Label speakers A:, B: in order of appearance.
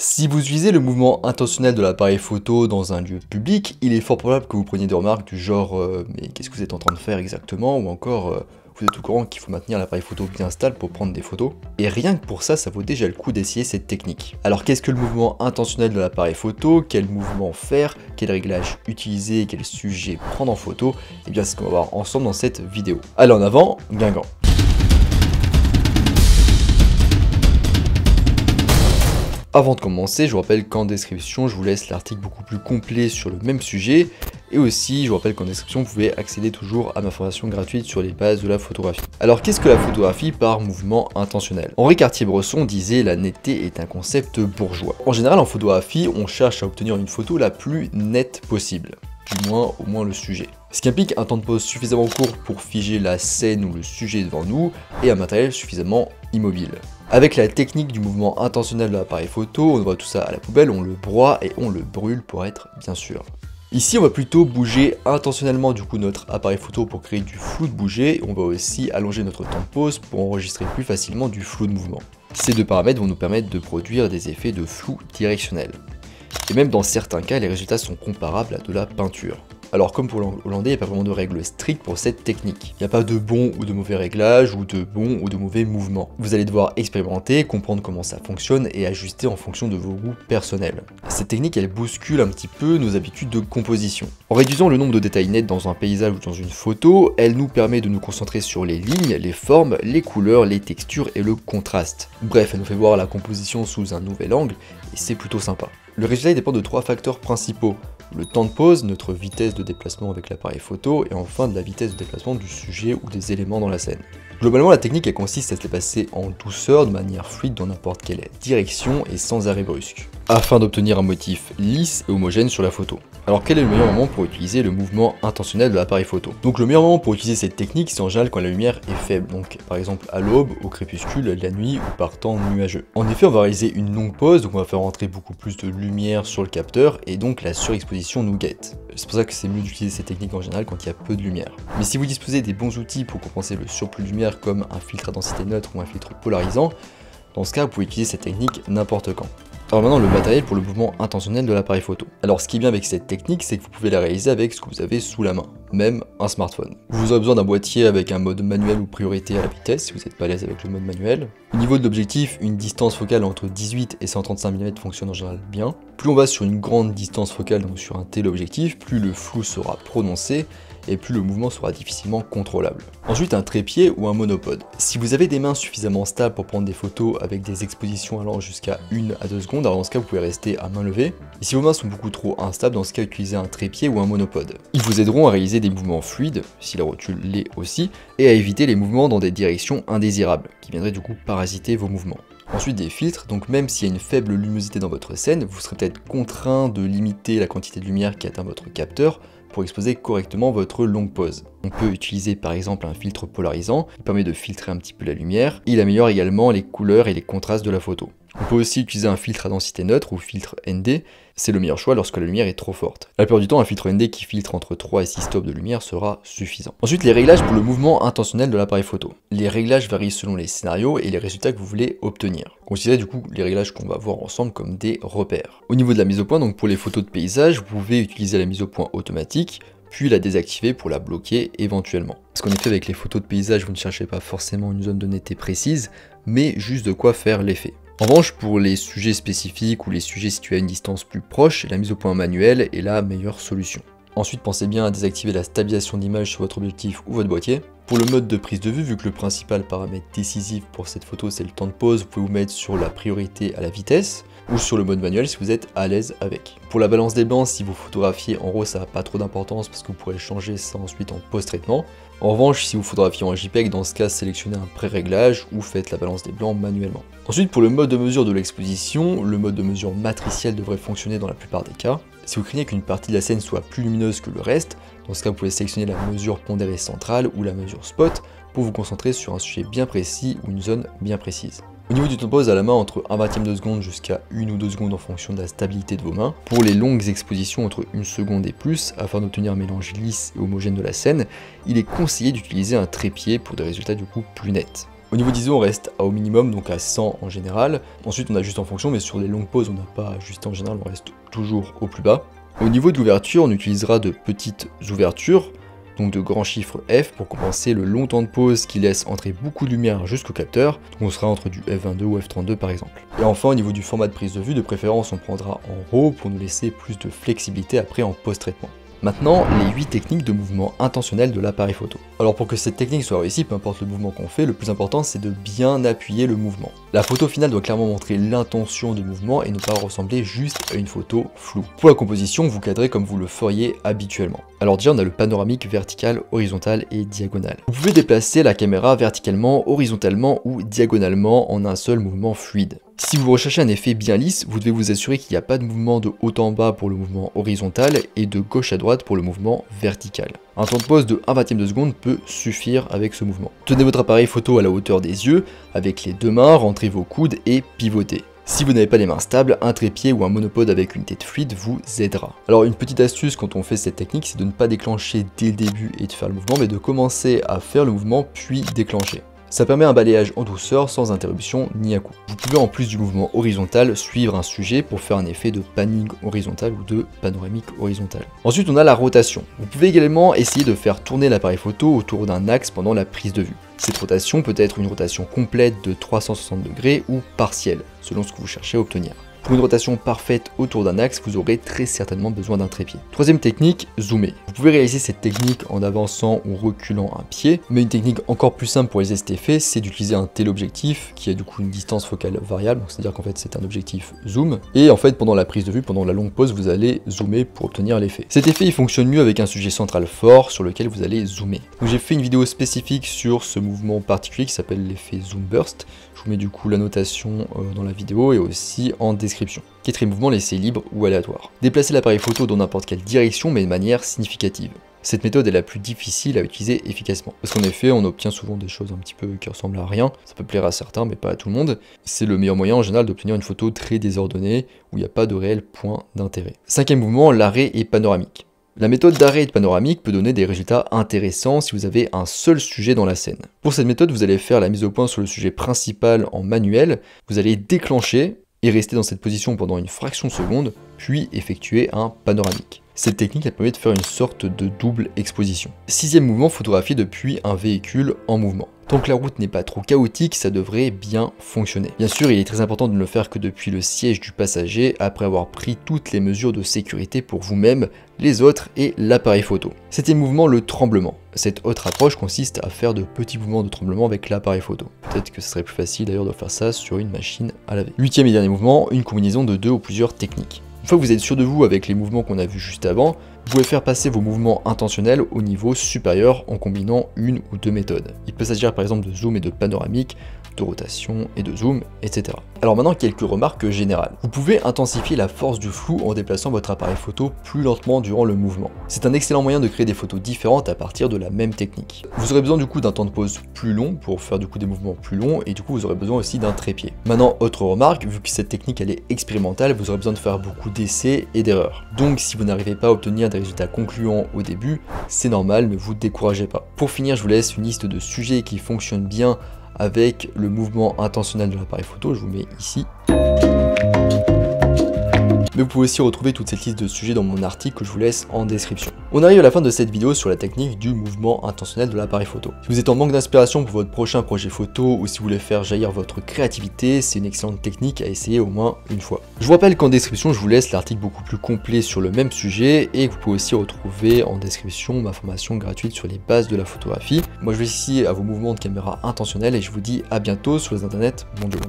A: Si vous utilisez le mouvement intentionnel de l'appareil photo dans un lieu public, il est fort probable que vous preniez des remarques du genre mais qu'est-ce que vous êtes en train de faire exactement ?» ou encore vous êtes au courant qu'il faut maintenir l'appareil photo bien stable pour prendre des photos. Et rien que pour ça, ça vaut déjà le coup d'essayer cette technique. Alors qu'est-ce que le mouvement intentionnel de l'appareil photo? Quel mouvement faire? Quel réglage utiliser? Quel sujet prendre en photo? Et bien c'est ce qu'on va voir ensemble dans cette vidéo. Allez en avant, Guingamp. Avant de commencer, je vous rappelle qu'en description, je vous laisse l'article beaucoup plus complet sur le même sujet. Et aussi, je vous rappelle qu'en description, vous pouvez accéder toujours à ma formation gratuite sur les bases de la photographie. Alors, qu'est-ce que la photographie par mouvement intentionnel? Henri Cartier-Bresson disait « La netteté est un concept bourgeois ». En général, en photographie, on cherche à obtenir une photo la plus nette possible. Du moins, au moins le sujet. Ce qui implique un temps de pause suffisamment court pour figer la scène ou le sujet devant nous, et un matériel suffisamment immobile. Avec la technique du mouvement intentionnel de l'appareil photo, on envoie tout ça à la poubelle, on le broie et on le brûle pour être bien sûr. Ici, on va plutôt bouger intentionnellement du coup notre appareil photo pour créer du flou de bouger, on va aussi allonger notre temps de pause pour enregistrer plus facilement du flou de mouvement. Ces deux paramètres vont nous permettre de produire des effets de flou directionnel. Et même dans certains cas, les résultats sont comparables à de la peinture. Alors comme pour l'hollandais, il n'y a pas vraiment de règles strictes pour cette technique. Il n'y a pas de bon ou de mauvais réglages ou de bon ou de mauvais mouvements. Vous allez devoir expérimenter, comprendre comment ça fonctionne et ajuster en fonction de vos goûts personnels. Cette technique, elle bouscule un petit peu nos habitudes de composition. En réduisant le nombre de détails nets dans un paysage ou dans une photo, elle nous permet de nous concentrer sur les lignes, les formes, les couleurs, les textures et le contraste. Bref, elle nous fait voir la composition sous un nouvel angle et c'est plutôt sympa. Le résultat dépend de trois facteurs principaux. Le temps de pause, notre vitesse de déplacement avec l'appareil photo, et enfin de la vitesse de déplacement du sujet ou des éléments dans la scène. Globalement, la technique elle consiste à se déplacer en douceur, de manière fluide dans n'importe quelle direction et sans arrêt brusque, afin d'obtenir un motif lisse et homogène sur la photo. Alors quel est le meilleur moment pour utiliser le mouvement intentionnel de l'appareil photo? Donc le meilleur moment pour utiliser cette technique, c'est en général quand la lumière est faible, donc par exemple à l'aube, au crépuscule, la nuit ou par temps nuageux. En effet, on va réaliser une longue pause, donc on va faire entrer beaucoup plus de lumière sur le capteur, et donc la surexposition nous guette. C'est pour ça que c'est mieux d'utiliser cette technique en général quand il y a peu de lumière. Mais si vous disposez des bons outils pour compenser le surplus de lumière comme un filtre à densité neutre ou un filtre polarisant, dans ce cas vous pouvez utiliser cette technique n'importe quand. Alors maintenant le matériel pour le mouvement intentionnel de l'appareil photo. Alors ce qui est bien avec cette technique, c'est que vous pouvez la réaliser avec ce que vous avez sous la main, même un smartphone. Vous aurez besoin d'un boîtier avec un mode manuel ou priorité à la vitesse si vous n'êtes pas à l'aise avec le mode manuel. Au niveau de l'objectif, une distance focale entre 18 et 135 mm fonctionne en général bien. Plus on va sur une grande distance focale, donc sur un téléobjectif, plus le flou sera prononcé et plus le mouvement sera difficilement contrôlable. Ensuite, un trépied ou un monopode. Si vous avez des mains suffisamment stables pour prendre des photos avec des expositions allant jusqu'à 1 à 2 secondes, alors dans ce cas vous pouvez rester à main levée. Et si vos mains sont beaucoup trop instables, dans ce cas utilisez un trépied ou un monopode. Ils vous aideront à réaliser des mouvements fluides, si la rotule l'est aussi, et à éviter les mouvements dans des directions indésirables, qui viendraient du coup parasiter vos mouvements. Ensuite des filtres, donc même s'il y a une faible luminosité dans votre scène, vous serez peut-être contraint de limiter la quantité de lumière qui atteint votre capteur pour exposer correctement votre longue pause. On peut utiliser par exemple un filtre polarisant, qui permet de filtrer un petit peu la lumière, il améliore également les couleurs et les contrastes de la photo. On peut aussi utiliser un filtre à densité neutre ou filtre ND, c'est le meilleur choix lorsque la lumière est trop forte. La plupart du temps, un filtre ND qui filtre entre 3 et 6 stops de lumière sera suffisant. Ensuite, les réglages pour le mouvement intentionnel de l'appareil photo. Les réglages varient selon les scénarios et les résultats que vous voulez obtenir. Considérez du coup les réglages qu'on va voir ensemble comme des repères. Au niveau de la mise au point, donc pour les photos de paysage, vous pouvez utiliser la mise au point automatique, puis la désactiver pour la bloquer éventuellement. Parce qu'en effet, avec les photos de paysage, vous ne cherchez pas forcément une zone de netteté précise, mais juste de quoi faire l'effet. En revanche, pour les sujets spécifiques ou les sujets situés à une distance plus proche, la mise au point manuelle est la meilleure solution. Ensuite, pensez bien à désactiver la stabilisation d'image sur votre objectif ou votre boîtier. Pour le mode de prise de vue, vu que le principal paramètre décisif pour cette photo c'est le temps de pause, vous pouvez vous mettre sur la priorité à la vitesse ou sur le mode manuel si vous êtes à l'aise avec. Pour la balance des blancs, si vous photographiez en RAW, ça n'a pas trop d'importance parce que vous pourrez changer ça ensuite en post-traitement. En revanche, si vous photographiez en JPEG, dans ce cas, sélectionnez un pré-réglage ou faites la balance des blancs manuellement. Ensuite, pour le mode de mesure de l'exposition, le mode de mesure matriciel devrait fonctionner dans la plupart des cas. Si vous craignez qu'une partie de la scène soit plus lumineuse que le reste, dans ce cas, vous pouvez sélectionner la mesure pondérée centrale ou la mesure spot pour vous concentrer sur un sujet bien précis ou une zone bien précise. Au niveau du temps de pause à la main, entre 1/20 de seconde jusqu'à 1 ou 2 secondes en fonction de la stabilité de vos mains. Pour les longues expositions entre 1 seconde et plus, afin d'obtenir un mélange lisse et homogène de la scène, il est conseillé d'utiliser un trépied pour des résultats du coup plus nets. Au niveau d'ISO, on reste au minimum, donc à 100 en général. Ensuite, on ajuste en fonction, mais sur les longues pauses, on n'a pas ajusté en général, on reste toujours au plus bas. Au niveau de l'ouverture, on utilisera de petites ouvertures, donc de grands chiffres F pour compenser le long temps de pause qui laisse entrer beaucoup de lumière jusqu'au capteur, donc on sera entre du F22 ou F32 par exemple. Et enfin au niveau du format de prise de vue, de préférence on prendra en RAW pour nous laisser plus de flexibilité après en post-traitement. Maintenant, les 8 techniques de mouvement intentionnel de l'appareil photo. Alors pour que cette technique soit réussie, peu importe le mouvement qu'on fait, le plus important c'est de bien appuyer le mouvement. La photo finale doit clairement montrer l'intention de mouvement et ne pas ressembler juste à une photo floue. Pour la composition, vous cadrez comme vous le feriez habituellement. Alors déjà on a le panoramique vertical, horizontal et diagonal. Vous pouvez déplacer la caméra verticalement, horizontalement ou diagonalement en un seul mouvement fluide. Si vous recherchez un effet bien lisse, vous devez vous assurer qu'il n'y a pas de mouvement de haut en bas pour le mouvement horizontal et de gauche à droite pour le mouvement vertical. Un temps de pause de 1/20 de seconde peut suffire avec ce mouvement. Tenez votre appareil photo à la hauteur des yeux, avec les deux mains, rentrez vos coudes et pivotez. Si vous n'avez pas les mains stables, un trépied ou un monopode avec une tête fluide vous aidera. Alors une petite astuce quand on fait cette technique, c'est de ne pas déclencher dès le début et de faire le mouvement, mais de commencer à faire le mouvement puis déclencher. Ça permet un balayage en douceur sans interruption ni à coup. Vous pouvez en plus du mouvement horizontal suivre un sujet pour faire un effet de panning horizontal ou de panoramique horizontal. Ensuite on a la rotation. Vous pouvez également essayer de faire tourner l'appareil photo autour d'un axe pendant la prise de vue. Cette rotation peut être une rotation complète de 360 degrés ou partielle, selon ce que vous cherchez à obtenir. Pour une rotation parfaite autour d'un axe, vous aurez très certainement besoin d'un trépied. Troisième technique, zoomer. Vous pouvez réaliser cette technique en avançant ou reculant un pied, mais une technique encore plus simple pour réaliser cet effet, c'est d'utiliser un téléobjectif qui a du coup une distance focale variable, c'est-à-dire qu'en fait c'est un objectif zoom, et en fait pendant la prise de vue, pendant la longue pause, vous allez zoomer pour obtenir l'effet. Cet effet il fonctionne mieux avec un sujet central fort sur lequel vous allez zoomer. Donc j'ai fait une vidéo spécifique sur ce mouvement particulier qui s'appelle l'effet zoom burst. Je vous mets du coup la notation dans la vidéo et aussi en description. Quatrième mouvement, laisser libre ou aléatoire. Déplacer l'appareil photo dans n'importe quelle direction mais de manière significative. Cette méthode est la plus difficile à utiliser efficacement. Parce qu'en effet, on obtient souvent des choses un petit peu qui ressemblent à rien. Ça peut plaire à certains, mais pas à tout le monde. C'est le meilleur moyen en général d'obtenir une photo très désordonnée, où il n'y a pas de réel point d'intérêt. Cinquième mouvement, l'arrêt et panoramique. La méthode d'arrêt et de panoramique peut donner des résultats intéressants si vous avez un seul sujet dans la scène. Pour cette méthode, vous allez faire la mise au point sur le sujet principal en manuel, vous allez déclencher et rester dans cette position pendant une fraction de seconde, puis effectuer un panoramique. Cette technique elle permet de faire une sorte de double exposition. Sixième mouvement, photographier depuis un véhicule en mouvement. Tant que la route n'est pas trop chaotique, ça devrait bien fonctionner. Bien sûr, il est très important de ne le faire que depuis le siège du passager, après avoir pris toutes les mesures de sécurité pour vous-même, les autres et l'appareil photo. Septième mouvement, le tremblement. Cette autre approche consiste à faire de petits mouvements de tremblement avec l'appareil photo. Peut-être que ce serait plus facile d'ailleurs de faire ça sur une machine à laver. Huitième et dernier mouvement, une combinaison de 2 ou plusieurs techniques. Une fois que vous êtes sûr de vous avec les mouvements qu'on a vus juste avant, vous pouvez faire passer vos mouvements intentionnels au niveau supérieur en combinant une ou deux méthodes. Il peut s'agir par exemple de zoom et de panoramique, de rotation et de zoom, etc. Alors maintenant quelques remarques générales. Vous pouvez intensifier la force du flou en déplaçant votre appareil photo plus lentement durant le mouvement. C'est un excellent moyen de créer des photos différentes à partir de la même technique. Vous aurez besoin du coup d'un temps de pause plus long pour faire du coup des mouvements plus longs et du coup vous aurez besoin aussi d'un trépied. Maintenant autre remarque, vu que cette technique elle est expérimentale, vous aurez besoin de faire beaucoup d'essais et d'erreurs. Donc si vous n'arrivez pas à obtenir des résultats concluants au début, c'est normal, ne vous découragez pas. Pour finir, je vous laisse une liste de sujets qui fonctionnent bien avec le mouvement intentionnel de l'appareil photo, je vous mets ici. Mais vous pouvez aussi retrouver toute cette liste de sujets dans mon article que je vous laisse en description. On arrive à la fin de cette vidéo sur la technique du mouvement intentionnel de l'appareil photo. Si vous êtes en manque d'inspiration pour votre prochain projet photo ou si vous voulez faire jaillir votre créativité, c'est une excellente technique à essayer au moins une fois. Je vous rappelle qu'en description, je vous laisse l'article beaucoup plus complet sur le même sujet et que vous pouvez aussi retrouver en description ma formation gratuite sur les bases de la photographie. Moi je vais ici à vos mouvements de caméra intentionnels et je vous dis à bientôt sur les internets mondiaux.